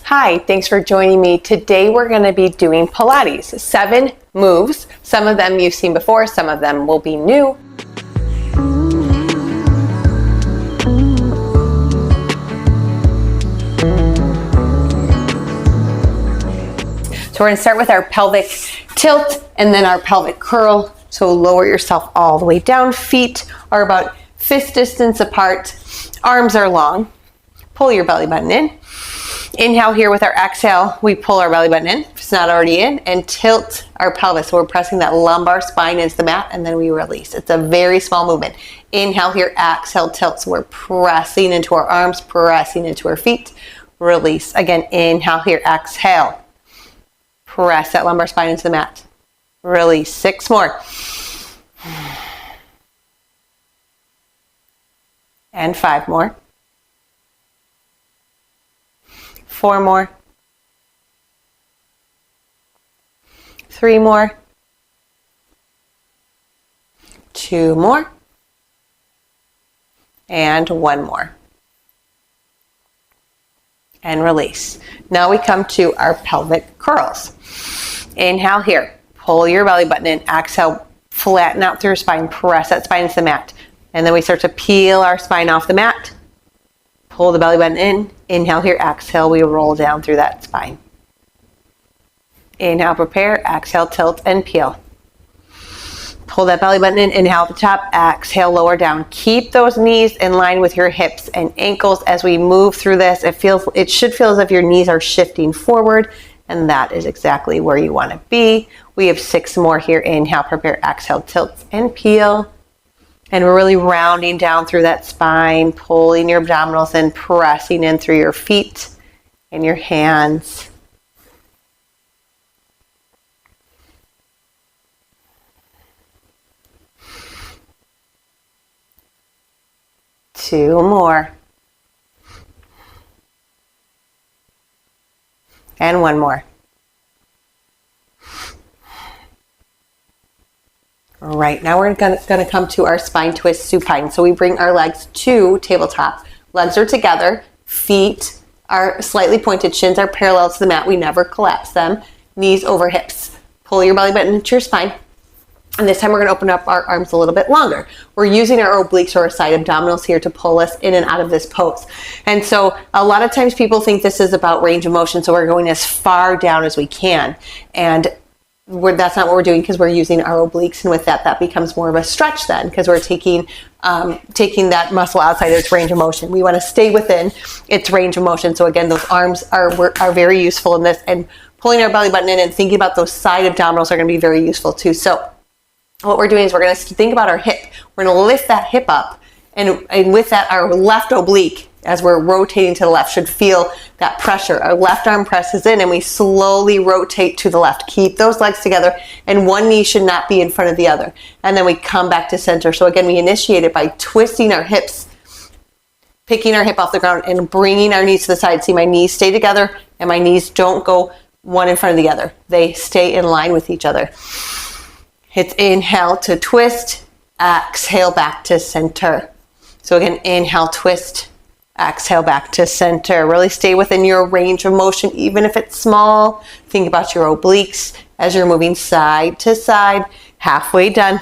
Hi, thanks for joining me. Today we're going to be doing Pilates. 7 moves. Some of them you've seen before, some of them will be new. So we're going to start with our pelvic tilt and then our pelvic curl. So lower yourself all the way down. Feet are about fist distance apart. Arms are long. Pull your belly button in. Inhale here with our exhale. We pull our belly button in, if it's not already in, and tilt our pelvis. So we're pressing that lumbar spine into the mat, and then we release. It's a very small movement. Inhale here, exhale, tilt. So we're pressing into our arms, pressing into our feet. Release. Again, inhale here, exhale. Press that lumbar spine into the mat. Release. 6 more. And 5 more. 4 more. 3 more. 2 more. And 1 more. And release. Now we come to our pelvic curls. Inhale here. Pull your belly button in. Exhale. Flatten out through your spine. Press that spine into the mat. And then we start to peel our spine off the mat. Pull the belly button in. Inhale here. Exhale. We roll down through that spine. Inhale, prepare. Exhale, tilt and peel. Pull that belly button in. Inhale at the top. Exhale, lower down. Keep those knees in line with your hips and ankles as we move through this. It should feel as if your knees are shifting forward, and that is exactly where you want to be. We have 6 more here. Inhale, prepare. Exhale, tilt and peel. And we're really rounding down through that spine, pulling your abdominals in, pressing in through your feet and your hands. Two more. And 1 more. All right, now we're going to come to our spine twist supine. So we bring our legs to tabletop. Legs are together, feet are slightly pointed, shins are parallel to the mat. We never collapse them. Knees over hips. Pull your belly button into your spine. And this time we're going to open up our arms a little bit longer. We're using our obliques or our side abdominals here to pull us in and out of this pose. And so a lot of times people think this is about range of motion, so we're going as far down as we can. And that's not what we're doing, because we're using our obliques, and with that becomes more of a stretch then, because we're taking that muscle outside of its range of motion. We want to stay within its range of motion. So again, those arms are very useful in this, and pulling our belly button in and thinking about those side abdominals are going to be very useful too. So what we're doing is we're going to think about our hip. We're going to lift that hip up, and with that, our left oblique, as we're rotating to the left, should feel that pressure. Our left arm presses in and we slowly rotate to the left. Keep those legs together, and one knee should not be in front of the other. And then we come back to center. So again, we initiate it by twisting our hips, picking our hip off the ground and bringing our knees to the side. See, my knees stay together and my knees don't go one in front of the other. They stay in line with each other. It's inhale to twist, exhale back to center. So again, inhale, twist, exhale back to center. Really stay within your range of motion, even if it's small. Think about your obliques as you're moving side to side. Halfway done.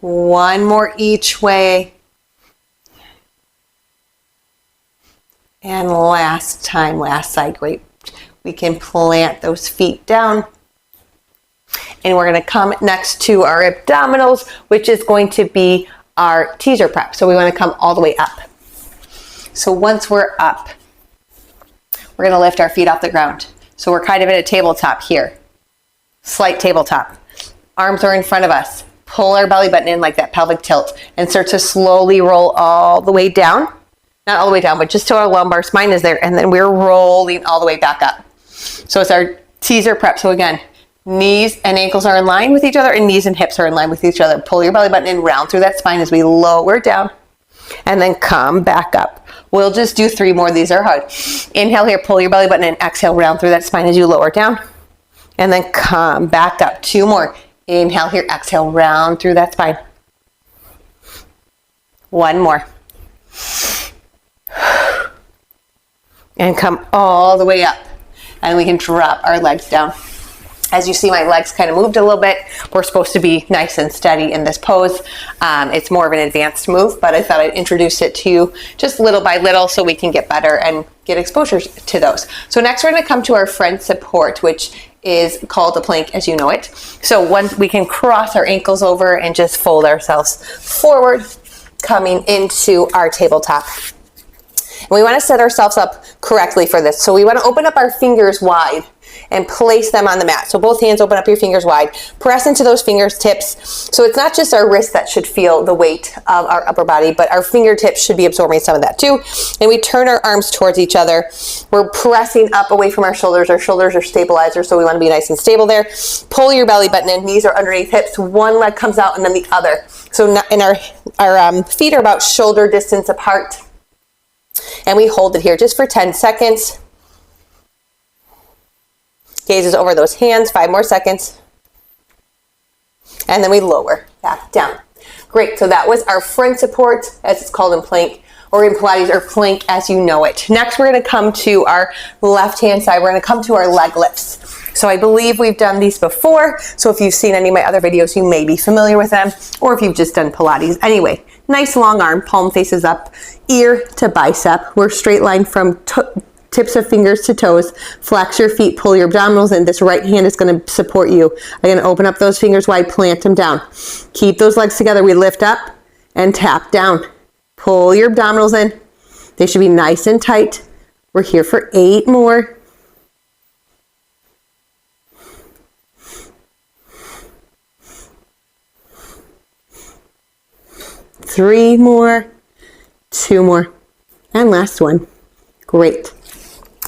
One more each way. And last time, last side. Great. We can plant those feet down. And we're going to come next to our abdominals, which is going to be our teaser prep. So we want to come all the way up. So once we're up, we're going to lift our feet off the ground. So we're kind of at a tabletop here. Slight tabletop. Arms are in front of us. Pull our belly button in like that pelvic tilt and start to slowly roll all the way down. Not all the way down, but just so our lumbar spine is there. And then we're rolling all the way back up. So it's our teaser prep. So again, Knees and ankles are in line with each other, and knees and hips are in line with each other. Pull your belly button in, round through that spine as we lower down, and then come back up. We'll just do 3 more. These are hard. Inhale here, pull your belly button in, exhale, round through that spine as you lower down, and then come back up. 2 more. Inhale here, exhale, round through that spine. 1 more. And come all the way up. And we can drop our legs down. As you see, my legs kind of moved a little bit. We're supposed to be nice and steady in this pose. It's more of an advanced move, but I thought I'd introduce it to you just little by little so we can get better and get exposure to those. So next we're going to come to our front support, which is called a plank as you know it. So once we can cross our ankles over and just fold ourselves forward, coming into our tabletop. And we want to set ourselves up correctly for this. So we want to open up our fingers wide and place them on the mat. So both hands, open up your fingers wide. Press into those fingertips. So it's not just our wrists that should feel the weight of our upper body, but our fingertips should be absorbing some of that too. And we turn our arms towards each other. We're pressing up away from our shoulders. Our shoulders are stabilizers, so we want to be nice and stable there. Pull your belly button in. Knees are underneath hips. One leg comes out and then the other. So our feet are about shoulder distance apart. And we hold it here just for 10 seconds. Gazes over those hands, 5 more seconds. And then we lower back down. Great, so that was our front support, as it's called in plank, or in Pilates, or plank as you know it. Next, we're gonna come to our left-hand side. We're gonna come to our leg lifts. So I believe we've done these before. So if you've seen any of my other videos, you may be familiar with them, or if you've just done Pilates. Anyway, nice long arm, palm faces up, ear to bicep. We're straight line from tips of fingers to toes. Flex your feet, pull your abdominals in. This right hand is going to support you. I'm going to open up those fingers wide, plant them down. Keep those legs together. We lift up and tap down. Pull your abdominals in. They should be nice and tight. We're here for 8 more. 3 more, 2 more, and last one. Great.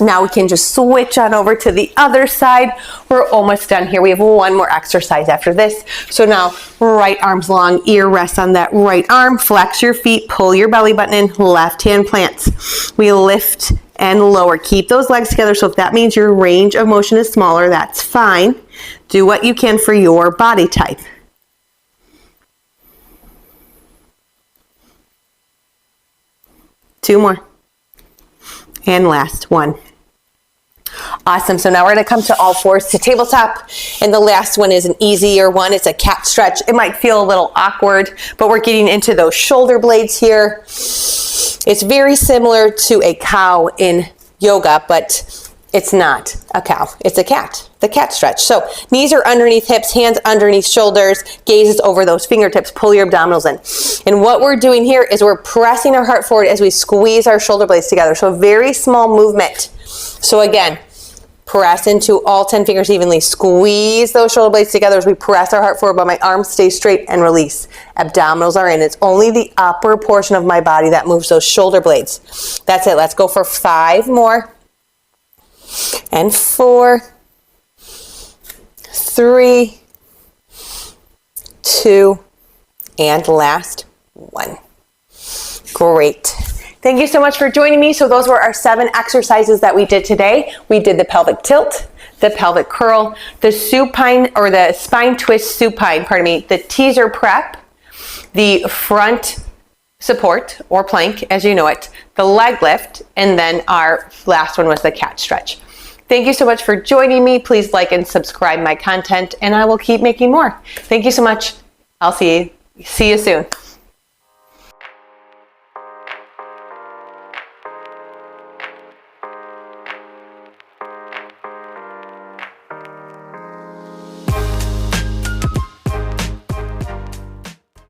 Now we can just switch on over to the other side. We're almost done here. We have 1 more exercise after this. So now right arm's long, ear rests on that right arm. Flex your feet, pull your belly button in, left hand plants. We lift and lower. Keep those legs together. So if that means your range of motion is smaller, that's fine. Do what you can for your body type. 2 more. And last one. Awesome. So now we're going to come to all fours to tabletop. And the last one is an easier one. It's a cat stretch. It might feel a little awkward, but we're getting into those shoulder blades here. It's very similar to a cow in yoga, but it's not a cow. It's a cat. The cat stretch. So knees are underneath hips, hands underneath shoulders, gazes over those fingertips, pull your abdominals in. And what we're doing here is we're pressing our heart forward as we squeeze our shoulder blades together. So a very small movement. So again, press into all 10 fingers evenly. Squeeze those shoulder blades together as we press our heart forward, but my arms stay straight, and release. Abdominals are in. It's only the upper portion of my body that moves those shoulder blades. That's it. Let's go for 5 more. And 4, 3, 2, and last 1. Great. Thank you so much for joining me. So those were our 7 exercises that we did today. We did the pelvic tilt, the pelvic curl, the supine or the spine twist supine, the teaser prep, the front support or plank as you know it, the leg lift, and then our last one was the cat stretch. Thank you so much for joining me. Please like and subscribe my content, and I will keep making more. Thank you so much. I'll see you soon.